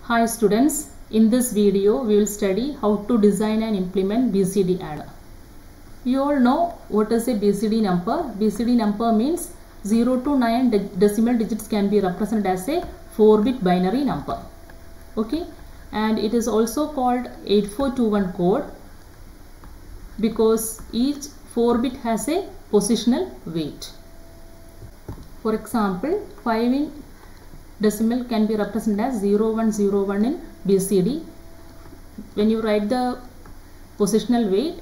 Hi students, in this video we will study how to design and implement BCD adder. You all know what is a BCD number. BCD number means 0 to 9 decimal digits can be represented as a 4-bit binary number. Okay, and it is also called 8421 code because each 4-bit has a positional weight. For example, 5 in decimal can be represented as 0101 in BCD. When you write the positional weight,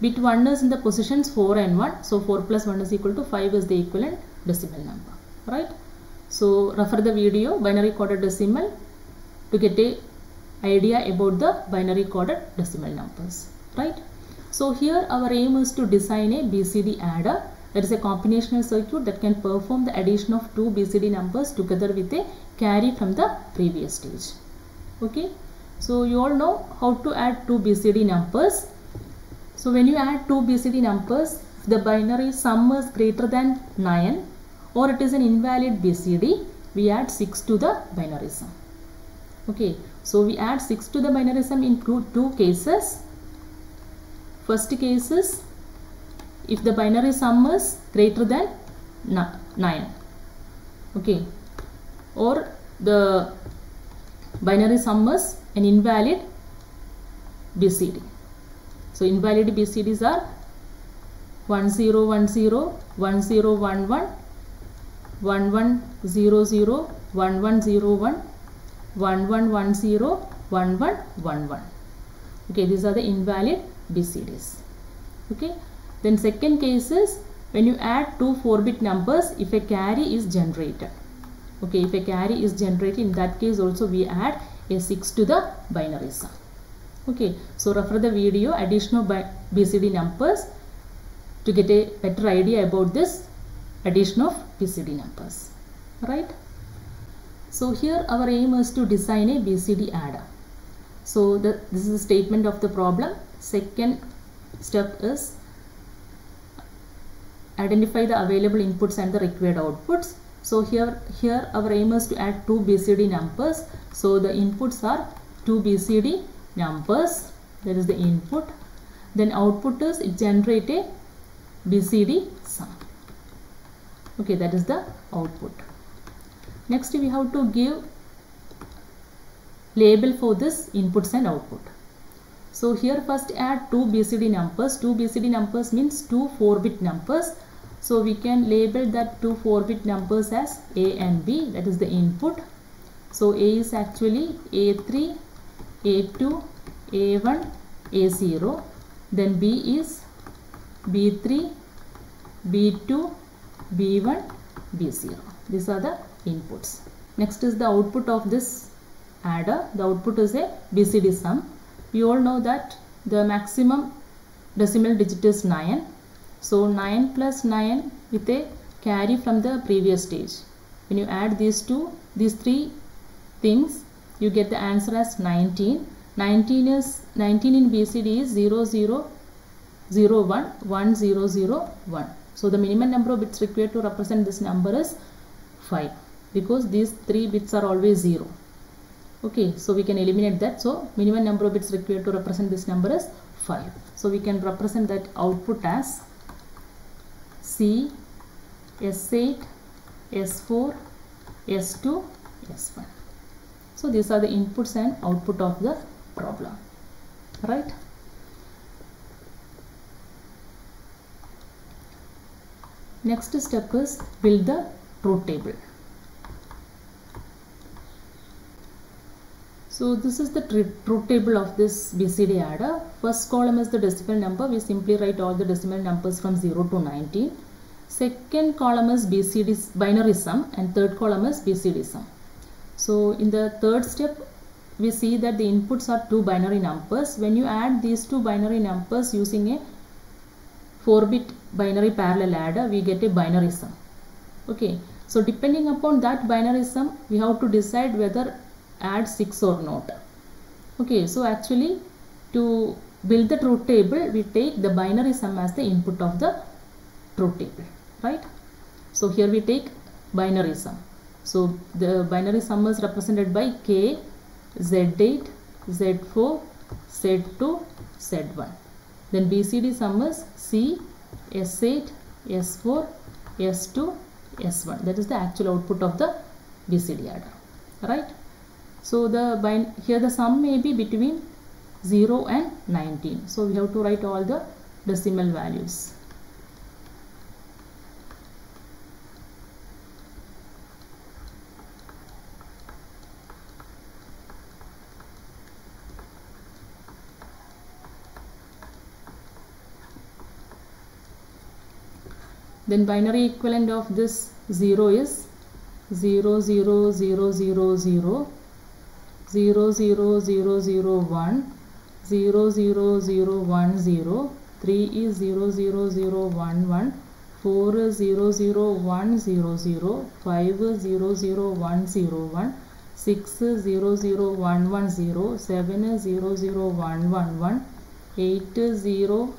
bit 1 is in the positions 4 and 1. So 4 plus 1 is equal to 5 is the equivalent decimal number. Right? So refer the video binary coded decimal to get a idea about the binary coded decimal numbers. Right? So here our aim is to design a BCD adder. That is a combinational circuit that can perform the addition of two BCD numbers together with a carry from the previous stage. Okay, so you all know how to add two BCD numbers. So when you add two BCD numbers, the binary sum is greater than 9 or it is an invalid BCD, we add 6 to the binary sum. Okay, so we add 6 to the binary sum in two cases. First case is if the binary sum is greater than 9, okay, or the binary sum is an invalid BCD. So invalid BCDs are 1010, 1011, 1100, 1101, 1110, 1111. Okay, these are the invalid BCDs. Okay. Then second case is when you add two 4-bit numbers if a carry is generated. Okay, if a carry is generated, in that case also we add a 6 to the binary sum. Okay, so refer the video addition of BCD numbers to get a better idea about this addition of BCD numbers. Right? So here our aim is to design a BCD adder. So this is the statement of the problem. Second step is identify the available inputs and the required outputs. So here our aim is to add two BCD numbers. So the inputs are two BCD numbers, that is the input. Then output is it generate a BCD sum. Okay, that is the output. Next we have to give label for this inputs and output. So here first add two BCD numbers. Two BCD numbers means two 4-bit numbers. So we can label that two 4-bit numbers as A and B, that is the input. So A is actually A3, A2, A1, A0. Then B is B3, B2, B1, B0. These are the inputs. Next is the output of this adder. The output is a BCD sum. You all know that the maximum decimal digit is 9. So 9 plus 9 with a carry from the previous stage. When you add these three things, you get the answer as 19. 19 in BCD is 0001, 1001. So the minimum number of bits required to represent this number is 5 because these 3 bits are always 0. Okay, so we can eliminate that. So minimum number of bits required to represent this number is 5. So we can represent that output as C, S8, S4, S2, S1. So these are the inputs and output of the problem. Right? Next step is build the truth table. So this is the truth table of this BCD adder. First column is the decimal number. We simply write all the decimal numbers from 0 to 19. Second column is BCD binary sum and third column is BCD sum. So in the third step we see that the inputs are two binary numbers. When you add these two binary numbers using a 4-bit binary parallel adder, we get a binary sum. Okay, so depending upon that binary sum we have to decide whether add 6 or not. Okay, so actually to build the truth table we take the binary sum as the input of the truth table. Right? So here we take binary sum. So the binary sum is represented by K, Z8, Z4, Z2, Z1. Then BCD sum is C, S8, S4, S2, S1. That is the actual output of the BCD adder. Right? So here the sum may be between 0 and 19. So we have to write all the decimal values. Then binary equivalent of this 0 is 0 0 0 0 0, 0 0 0 0 1, 0 0 0 1 0, 3 is 0 0 0 1 1, 4 is 0 0 1 0 0, 5 is 0 0 1 0 1, 6 is 0 0 1 1 0, 7 is 0 0 1 1 1, 8 is 0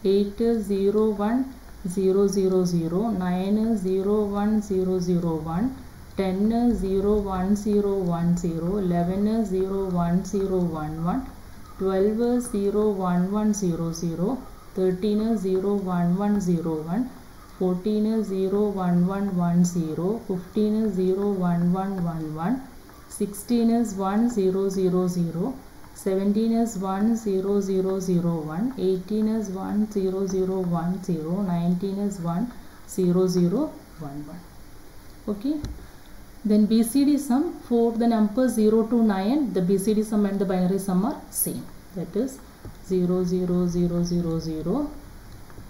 8 is 0 1 0 0 0, 9 is 0 1 0 0 1, 10 is 0 1 0 1 0, 11 is 0 1 0 1 1, 12 is 0 1 1 0 0, 13 is 0 1 1 0 1, 14 is 0 1 1 1 0, 15 is 0 1 1 1 1, 16 is 1 0 0 0, 17 is 1 0 0 0 1, 18 is 1 0 0 1 0, 19 is 1 0 0 1 1. Okay. Then BCD sum for the numbers 0 to 9, the BCD sum and the binary sum are same. That is 0 0 0 0 0,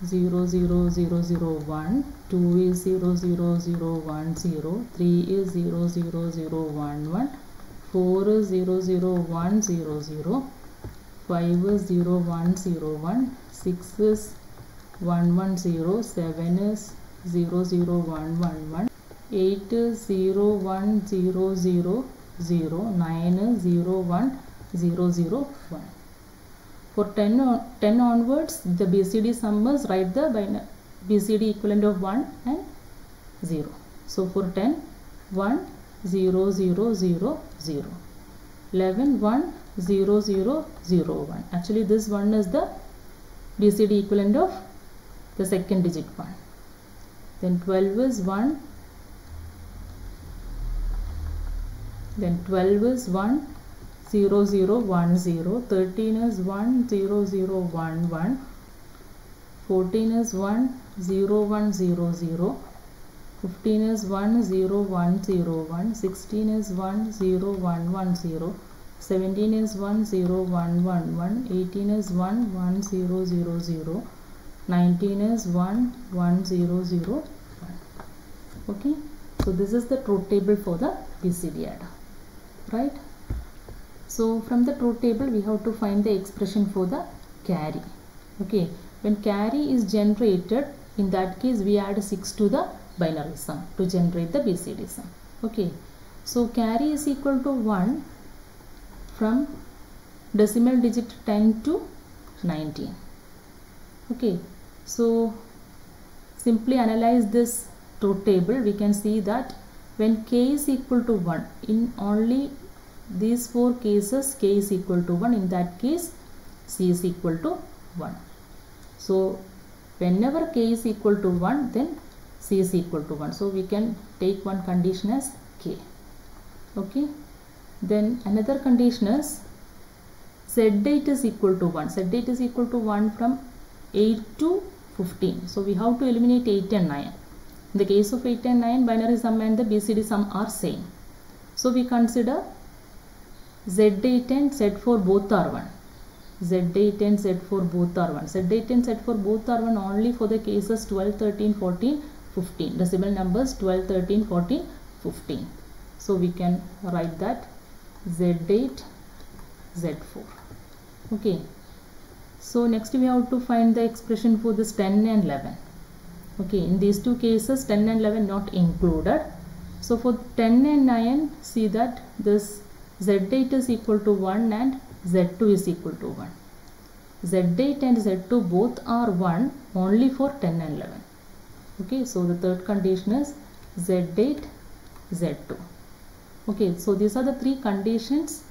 0 0 0 0 1, 2 is 0 0 0 1 0, 3 is 0 0 0 1 1, 4 is 0 0 1 0 0, 5 is 0 1 0 1, 6 is 1 1 0, 7 is 0 0 1 1 1, 8 is 0 1 0 0 0, 9 is 0 1 0 0 1. For 10 onwards, the BCD sum is write the BCD equivalent of 1 and 0. So for 10, 1 0 0 0 0, 11 1 0 0 0 1. Actually this one is the BCD equivalent of the second digit one. Then 12 is 1, then 12 is 1 0 0 1 0, 13 is 1 0 0 1 1, 14 is 1 0 1 0 0, 15 is 1 0 1 0 1, 16 is 1 0 1 1 0, 17 is 1 0 1 1 1, 18 is 1 1 0 0 0, 19 is 1 1 0 0 1. Okay, so this is the truth table for the BCD adder, right? So from the truth table we have to find the expression for the carry. Okay, when carry is generated, in that case we add 6 to the binary sum to generate the BCD sum. Okay, so carry is equal to 1 from decimal digit 10 to 19. Okay, so simply analyze this truth table. We can see that when k is equal to 1, in only these 4 cases k is equal to 1, in that case c is equal to 1. So whenever k is equal to 1, then c is equal to 1. So we can take one condition as k. Okay, then another condition is z8 is equal to 1. z8 is equal to 1 from 8 to 15. So we have to eliminate 8 and 9. In the case of 8 and 9, binary sum and the BCD sum are same. So we consider Z8 and Z4 both are 1. Z8 and Z4 both are 1. Z8 and Z4 both are 1 only for the cases 12, 13, 14, 15. Decimal numbers 12, 13, 14, 15. So we can write that Z8, Z4. Okay. So next we have to find the expression for this 10 and 11. Okay, in these two cases 10 and 11 not included. So for 10 and 9, see that this Z8 is equal to 1 and Z2 is equal to 1. Z8 and Z2 both are 1 only for 10 and 11. Okay, so the third condition is Z8, Z2. Okay, so these are the three conditions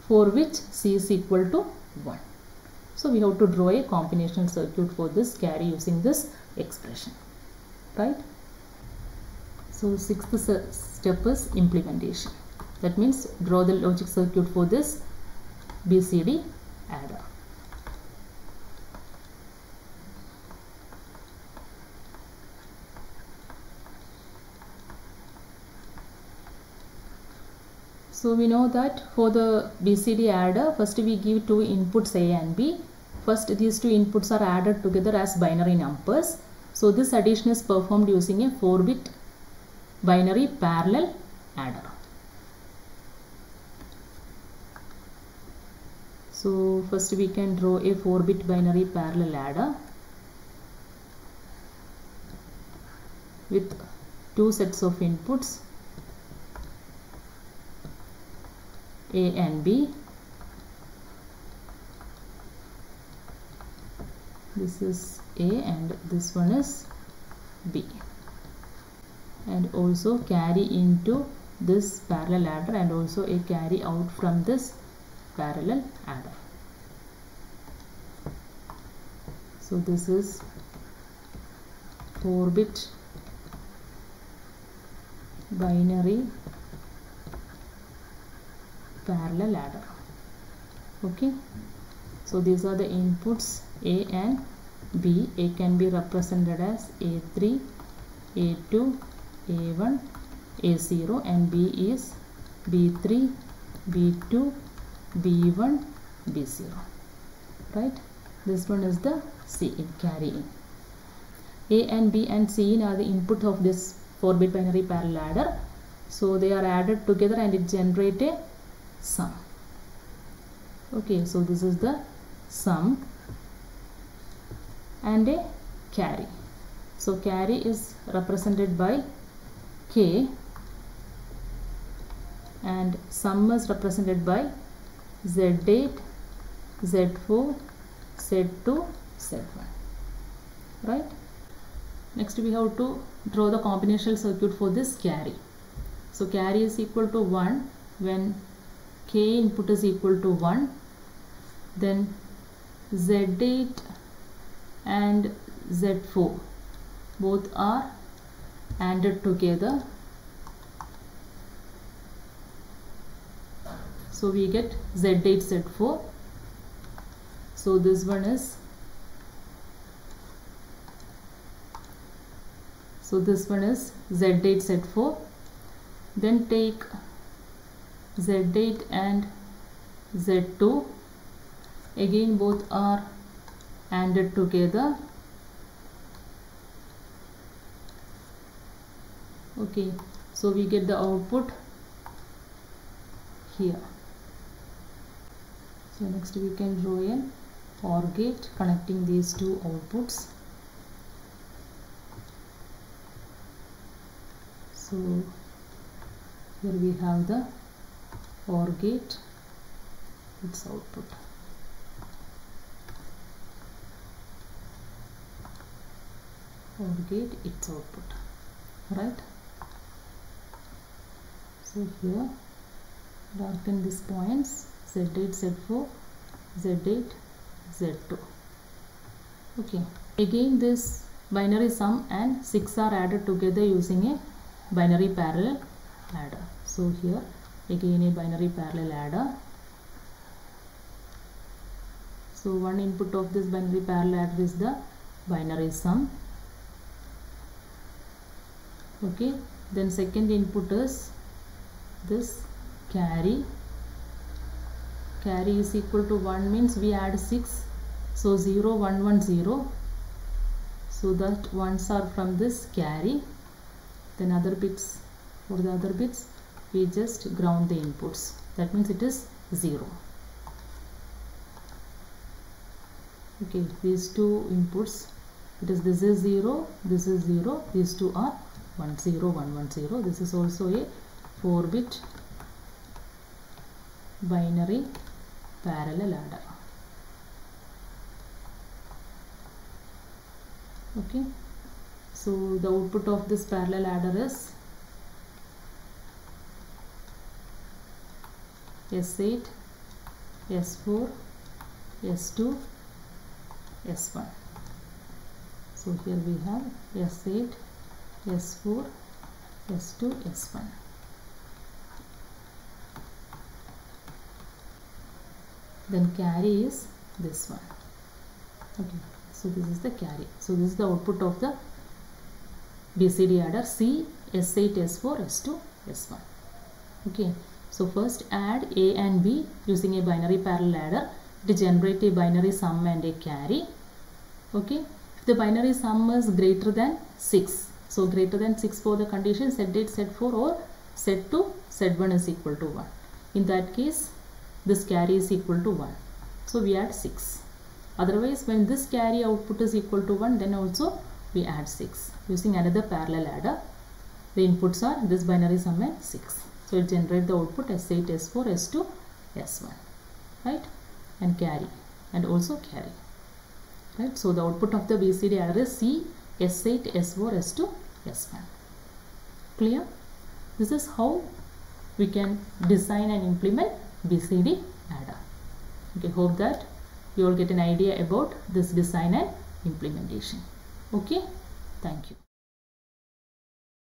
for which C is equal to 1. So we have to draw a combinational circuit for this carry using this expression, right? So sixth step is implementation. That means draw the logic circuit for this BCD adder. So we know that for the BCD adder, first we give two inputs A and B. First these two inputs are added together as binary numbers. So this addition is performed using a 4-bit binary parallel adder. So first we can draw a 4-bit binary parallel adder with two sets of inputs A and B. This is A and this one is B, and also carry into this parallel adder and also a carry out from this parallel adder. So this is 4-bit binary parallel adder. Okay, so these are the inputs A and B. A can be represented as A3, A2, A1, A0, and B is B3, B2, B1, B0, right? This one is the C in, carry in. A and B and C in are the input of this 4-bit binary parallel adder. So they are added together and it generates a sum. Okay, so this is the sum and a carry. So carry is represented by K and sum is represented by Z8, Z4, Z2, Z1, right? Next we have to draw the combinational circuit for this carry. So carry is equal to 1 when K input is equal to 1, then Z8 and Z4 both are ANDed together. So we get Z8, Z4. So this one is, Z8, Z4. Then take Z8 and Z2. Again both are ANDed together. Okay, so we get the output here. So next we can draw an OR gate connecting these two outputs. So here we have the OR gate, its output. OR gate, its output, right? So here darken these points Z8, Z4, Z8, Z2. Okay, again this binary sum and 6 are added together using a binary parallel adder. So here again a binary parallel adder. So one input of this binary parallel adder is the binary sum. Okay, then second input is this carry. Carry is equal to 1 means we add 6. So 0, 1, 1, 0. So that ones are from this carry. Then other bits, for the other bits we just ground the inputs. That means it is 0. Okay, these two inputs, this is 0, this is 0, these two are 1, 0, 1, 1, 0. This is also a 4-bit binary parallel adder. Okay, So the output of this parallel adder is S8, S4, S2, S1. So here we have S8, S4, S2, S1. Then carry is this one. Okay, so this is the carry. So this is the output of the BCD adder C, S8, S4, S2, S1. Okay, so first add A and B using a binary parallel adder to generate a binary sum and a carry. Okay, if the binary sum is greater than 6, so greater than 6 for the condition Z8, Z4 or Z2, Z1 is equal to 1. In that case, this carry is equal to 1. So we add 6. Otherwise, when this carry output is equal to 1, then also we add 6. Using another parallel adder, the inputs are this binary sum and 6. So it generates the output S8, S4, S2, S1. Right? And carry. And also carry. Right? So the output of the BCD adder is C, S8, S4, S2, S1. Clear? This is how we can design and implement BCD adder. Okay, hope that you all get an idea about this design and implementation. Okay, thank you.